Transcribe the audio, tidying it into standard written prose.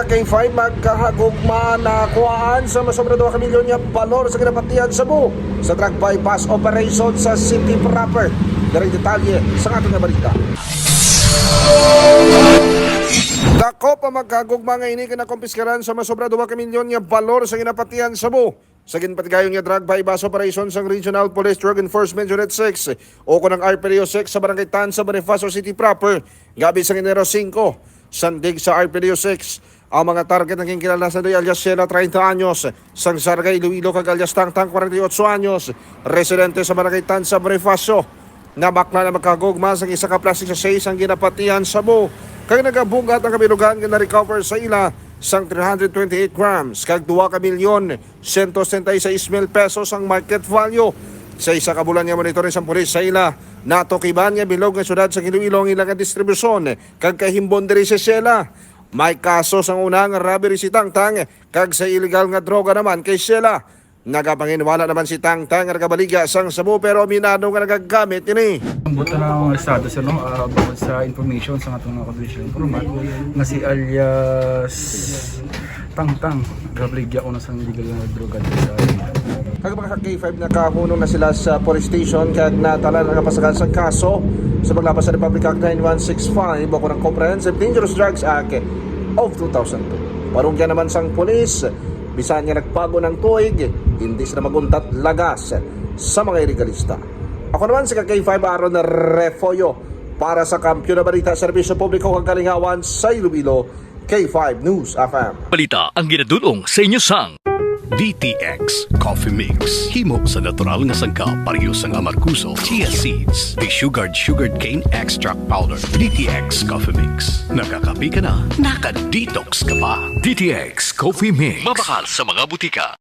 K5 magkahagugma na kuhaan sa masobra 2 milyon nga balor sa kinapatian sa Cebu sa drug bypass operation sa city proper. Dari detalye sa ating balita. Dako pa magkagugma nga ini kinakompiskaran sa masobra 2 milyon nga balor sa kinapatian sa Cebu sa ginpatigayon nga drug bypass operation sa Regional Police Drug Enforcement Unit 6 o kunang RPDO 6 sa Barangay Tan sa Bonifacio City proper gabi sa Enero 5. Sandig sa RPDO 6 ang mga target ng kilala sa Doy alias Sheila 30 anyos, sang Sarga Iloilo kag alias Tangtang 48 anyos, residente sa Barangay Tan sa Bonifacio. Nabakla na magkagugma sa isa ka plastic sa 6 ang ginapatian sa Cebu kag nagabugat ang kabilugan nga na-recover sa ila sang 328 grams kag 2 ka milyon 166 mil pesos ang market value. Sa isa ka bulan nga monitoring sa pulis sa ila, natukiban nga bilog nga syudad sa Iloilo ang ilang distribusyon kag kahimbon diri sa Sheila. May kaso sang unang robbery si Tangtang kag sa illegal nga droga naman kay Sheila. Nagapanginwala naman si Tangtang nga nagabaliga sang Cebu pero minado nga nagagamit ini. Buto na ang estado sa about sa information sa atong mga confidential informant nga si alias Tangtang nagabaliga una sang illegal nga droga sa Kag mga K5 na kahunong na sila sa police station kag natala na kapasagan sa kaso sa paglabas sa Republic Act 9165 o kunang Comprehensive Dangerous Drugs Act of 2002. Parungyan naman sang pulis, bisan nga nagpago ng tuig, hindi sila maguntat lagas sa mga illegalista. Ako naman si K5 Aaron Refoyo para sa Kampiyon na Balita Serbisyo Publiko kag Kalingawan sa Iloilo, K5 News FM. Balita ang ginadulong sa inyo sang DTX Coffee Mix. Himo sa natural nga sangka pareho sang amarkuso, chia seeds, sugared cane extract powder. DTX Coffee Mix. Nakakapi ka na, naka-detox ka pa. DTX Coffee Mix. Mabakal sa mga butika.